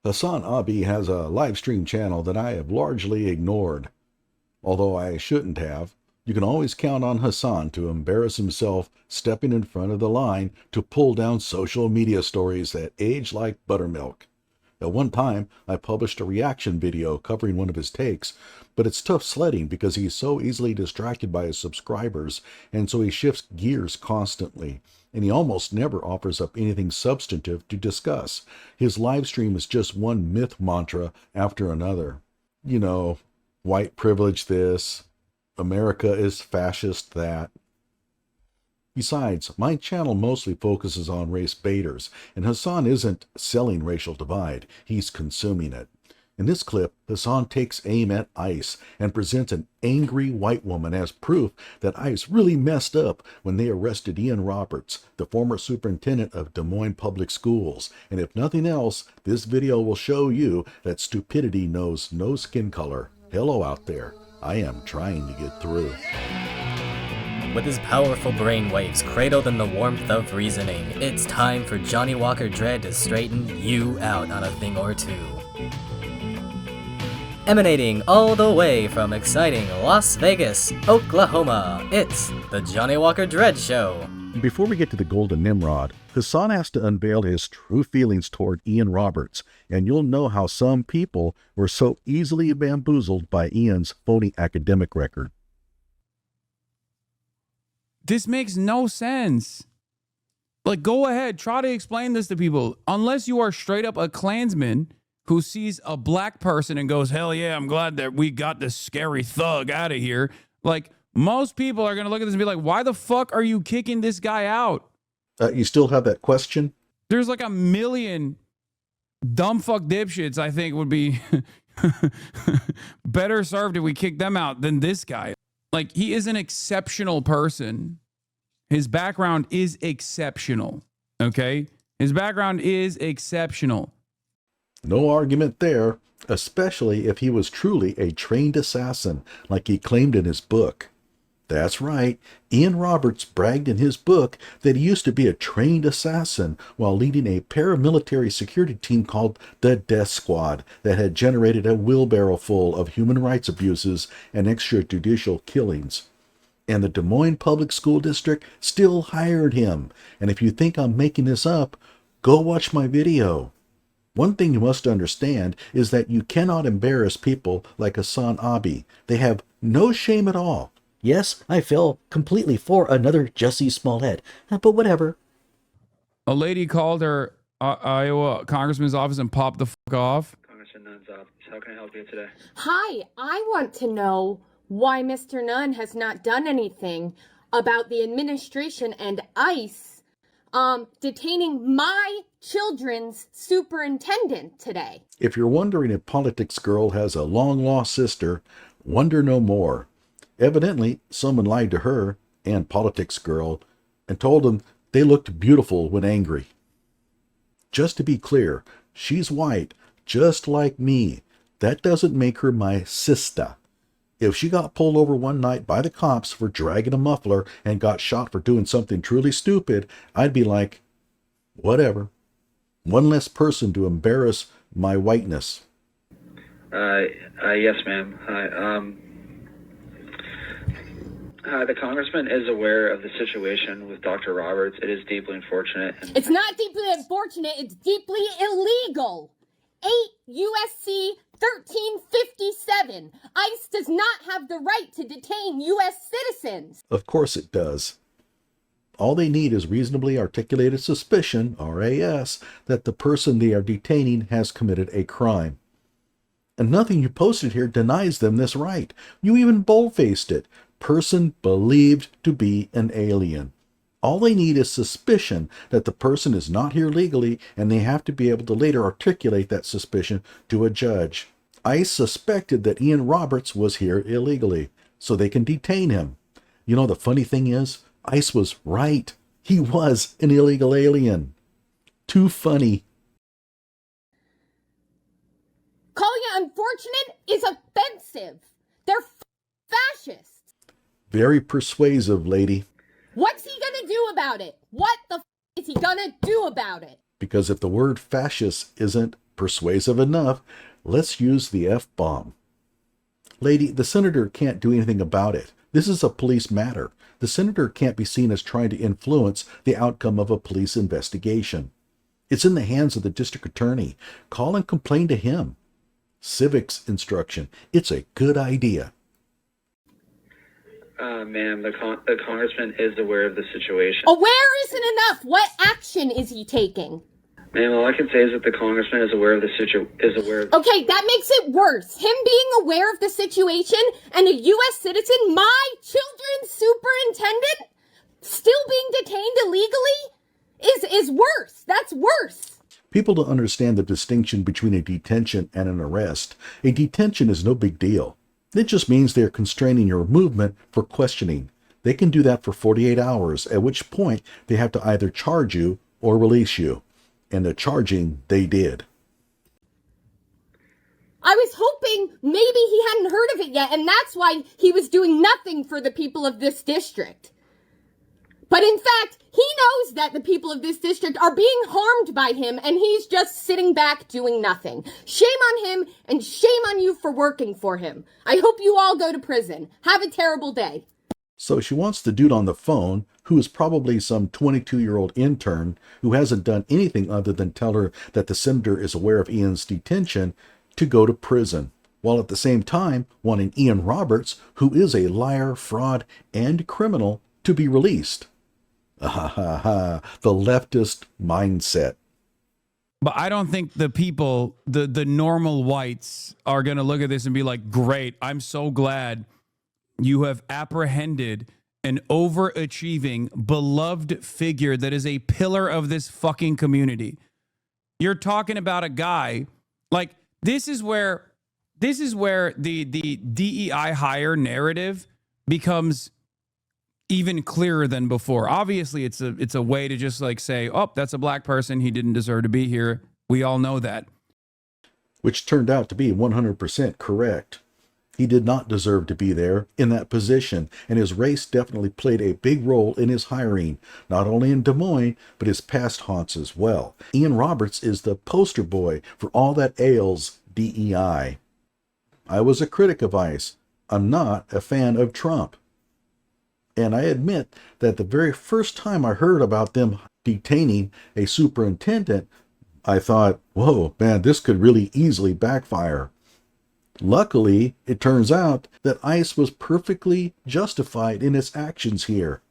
Hasanabi has a live stream channel that I have largely ignored. Although I shouldn't have. You can always count on Hasan to embarrass himself stepping in front of the line to pull down social media stories that age like buttermilk. At one time, I published a reaction video covering one of his takes, but it's tough sledding because he's so easily distracted by his subscribers, and so he shifts gears constantly, and he almost never offers up anything substantive to discuss. His live stream is just one myth mantra after another. You know, white privilege this, America is fascist that. Besides, my channel mostly focuses on race baiters, and Hasan isn't selling racial divide, he's consuming it. In this clip, Hasan takes aim at ICE and presents an angry white woman as proof that ICE really messed up when they arrested Ian Roberts, the former superintendent of Des Moines Public Schools. And if nothing else, this video will show you that stupidity knows no skin color. Hello out there. I am trying to get through. With his powerful brainwaves cradled in the warmth of reasoning, it's time for Johnny Walker Dread to straighten you out on a thing or two. Emanating all the way from exciting Las Vegas, Oklahoma, it's the Johnny Walker Dread Show. Before we get to the Golden Nimrod, Hasan has to unveil his true feelings toward Ian Roberts, and you'll know how some people were so easily bamboozled by Ian's phony academic record. This makes no sense. Like, go ahead, try to explain this to people. Unless you are straight up a Klansman who sees a black person and goes, hell yeah, I'm glad that we got this scary thug out of here. Like, most people are going to look at this and be like, why the fuck are you kicking this guy out? You still have that question? There's like a million dumb fuck dipshits I think would be better served if we kicked them out than this guy. Like, he is an exceptional person. His background is exceptional, okay? His background is exceptional. No argument there, especially if he was truly a trained assassin, like he claimed in his book. That's right, Ian Roberts bragged in his book that he used to be a trained assassin while leading a paramilitary security team called the Death Squad that had generated a wheelbarrow full of human rights abuses and extrajudicial killings. And the Des Moines Public School District still hired him. And if you think I'm making this up, go watch my video. One thing you must understand is that you cannot embarrass people like Hasanabi. They have no shame at all. Yes, I fell completely for another Jussie Smollett, but whatever. A lady called her Iowa congressman's office and popped the fuck off. Congressman Nunn's office. How can I help you today? Hi, I want to know why Mr. Nunn has not done anything about the administration and ICE detaining my children's superintendent today. If you're wondering if Politics Girl has a long-lost sister, wonder no more. Evidently, someone lied to her and Politics Girl and told them they looked beautiful when angry. Just to be clear, she's white, just like me. That doesn't make her my sister. If she got pulled over one night by the cops for dragging a muffler and got shot for doing something truly stupid, I'd be like, whatever. One less person to embarrass my whiteness. Yes, ma'am. Hi, the congressman is aware of the situation with Dr. Roberts. It is deeply unfortunate. It's not deeply unfortunate, it's deeply illegal. 8 USC 1357. ICE does not have the right to detain U.S. citizens. Of course it does. All they need is reasonably articulated suspicion, RAS, that the person they are detaining has committed a crime. And nothing you posted here denies them this right. You even bold-faced it. Person believed to be an alien. All they need is suspicion that the person is not here legally, and they have to be able to later articulate that suspicion to a judge. ICE suspected that Ian Roberts was here illegally, so they can detain him. You know, the funny thing is, ICE was right. He was an illegal alien. Too funny. Calling it unfortunate is offensive. They're fascists. Very persuasive, lady. What's he gonna do about it? What the is he gonna do about it? Because if the word fascist isn't Persuasive enough, let's use the F-bomb. Lady, the senator can't do anything about it. This is a police matter. The senator can't be seen as trying to influence the outcome of a police investigation. It's in the hands of the district attorney. Call and complain to him. Civics instruction. It's a good idea. Ma'am, the congressman is aware of the situation. Aware isn't enough. What action is he taking? Ma'am, all I can say is that the congressman is aware of the Okay, that makes it worse. Him being aware of the situation and a U.S. citizen, my children's superintendent, still being detained illegally is worse. That's worse. People don't understand the distinction between a detention and an arrest. A detention is no big deal. It just means they are constraining your movement for questioning. They can do that for 48 hours, at which point they have to either charge you or release you. And the charging they did. I was hoping maybe he hadn't heard of it yet, and that's why he was doing nothing for the people of this district. But in fact, he knows that the people of this district are being harmed by him, and he's just sitting back doing nothing. Shame on him, and shame on you for working for him. I hope you all go to prison. Have a terrible day. So she wants the dude on the phone, who is probably some 22-year-old intern who hasn't done anything other than tell her that the senator is aware of Ian's detention, to go to prison, while at the same time wanting Ian Roberts, who is a liar, fraud, and criminal, to be released. The leftist mindset. But I don't think the people, the normal whites, are going to look at this and be like, great, I'm so glad you have apprehended an overachieving, beloved figure that is a pillar of this fucking community. You're talking about a guy, like, this is where the DEI hire narrative becomes even clearer than before. Obviously, it's a way to just like say, oh, that's a black person. He didn't deserve to be here. We all know that. Which turned out to be 100% correct. He did not deserve to be there in that position, and his race definitely played a big role in his hiring, not only in Des Moines, but his past haunts as well. Ian Roberts is the poster boy for all that ails DEI. I was a critic of ICE. I'm not a fan of Trump. And I admit that the very first time I heard about them detaining a superintendent, I thought, whoa, man, this could really easily backfire. Luckily, it turns out that ICE was perfectly justified in its actions here.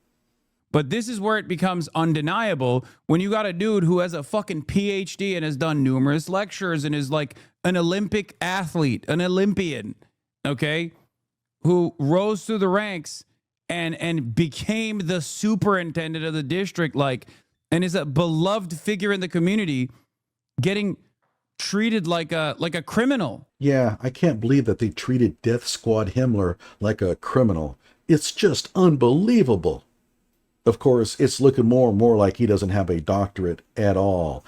But this is where it becomes undeniable when you got a dude who has a fucking PhD and has done numerous lectures and is like an Olympic athlete, an Olympian, okay, who rose through the ranks and became the superintendent of the district, like, and is a beloved figure in the community, getting treated like a criminal. Yeah, I can't believe that they treated Death Squad Himmler like a criminal. It's just unbelievable. Of course, it's looking more and more like he doesn't have a doctorate at all.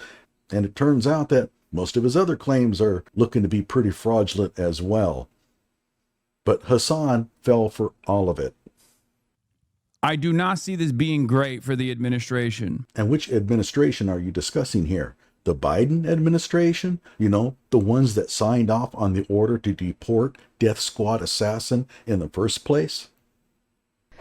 And it turns out that most of his other claims are looking to be pretty fraudulent as well. But Hasan fell for all of it. I do not see this being great for the administration. And which administration are you discussing here? The Biden administration? You know, the ones that signed off on the order to deport Death Squad assassin in the first place?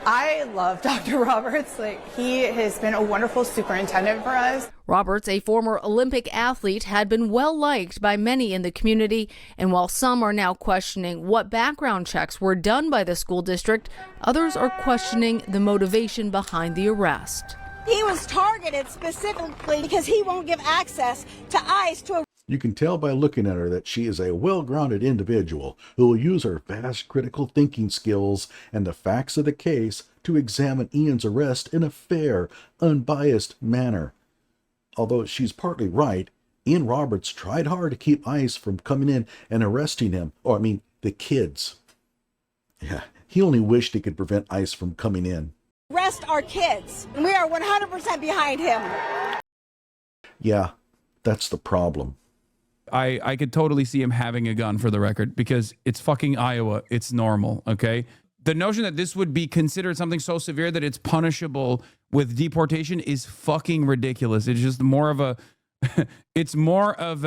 I love Dr. Roberts. He has been a wonderful superintendent for us. Roberts, a former Olympic athlete, had been well liked by many in the community, and while some are now questioning what background checks were done by the school district, others are questioning the motivation behind the arrest. He was targeted specifically because he won't give access to ICE to a... You can tell by looking at her that she is a well-grounded individual who will use her vast critical thinking skills and the facts of the case to examine Ian's arrest in a fair, unbiased manner. Although she's partly right, Ian Roberts tried hard to keep ICE from coming in and arresting him, the kids. Yeah, he only wished he could prevent ICE from coming in. Arrest our kids. We are 100% behind him. Yeah, that's the problem. I could totally see him having a gun, for the record, because it's fucking Iowa. It's normal, okay? The notion that this would be considered something so severe that it's punishable with deportation is fucking ridiculous. It's just more of it's more of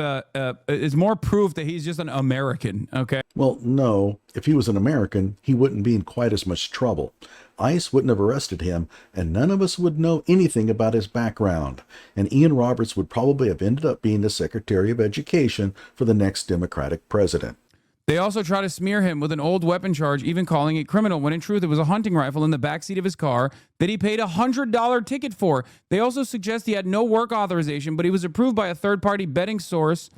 it's more proof that he's just an American. Okay. Well, no. If he was an American, he wouldn't be in quite as much trouble. ICE wouldn't have arrested him, and none of us would know anything about his background. And Ian Roberts would probably have ended up being the Secretary of Education for the next Democratic president. They also try to smear him with an old weapon charge, even calling it criminal, when in truth it was a hunting rifle in the backseat of his car that he paid a $100 ticket for. They also suggest he had no work authorization, but he was approved by a third-party betting source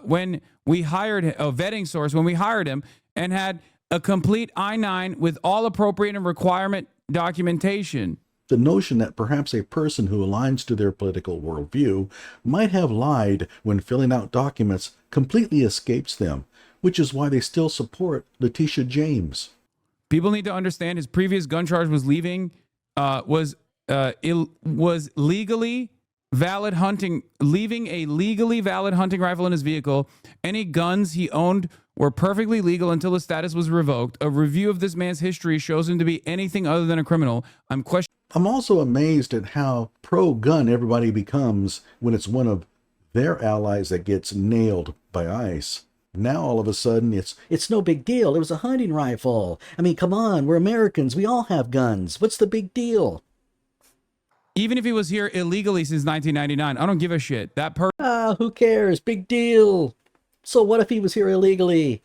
when we hired him, a vetting source when we hired him, and had a complete I-9 with all appropriate and requirement documentation. The notion that perhaps a person who aligns to their political worldview might have lied when filling out documents completely escapes them, which is why they still support Letitia James. People need to understand his previous gun charge was legally valid hunting, leaving a legally valid hunting rifle in his vehicle. Any guns he owned were perfectly legal until his status was revoked. A review of this man's history shows him to be anything other than a criminal. I'm also amazed at how pro-gun everybody becomes when it's one of their allies that gets nailed by ICE. Now all of a sudden It's no big deal. It was a hunting rifle. I mean, come on, we're Americans. We all have guns. What's the big deal? Even if he was here illegally since 1999, I don't give a shit. That person. Who cares? Big deal. So what if he was here illegally?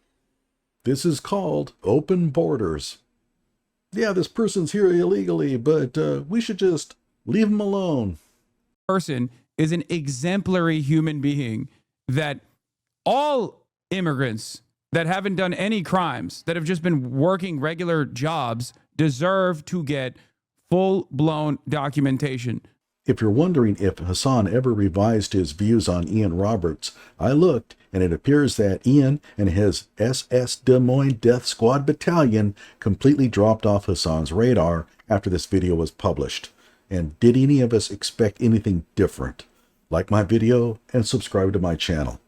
This is called open borders. Yeah, this person's here illegally, but we should just leave him alone. Person is an exemplary human being that all immigrants that haven't done any crimes, that have just been working regular jobs, deserve to get full-blown documentation. If you're wondering if Hasan ever revised his views on Ian Roberts, I looked, and it appears that Ian and his SS Des Moines Death Squad Battalion completely dropped off Hasan's radar after this video was published. And did any of us expect anything different? Like my video and subscribe to my channel.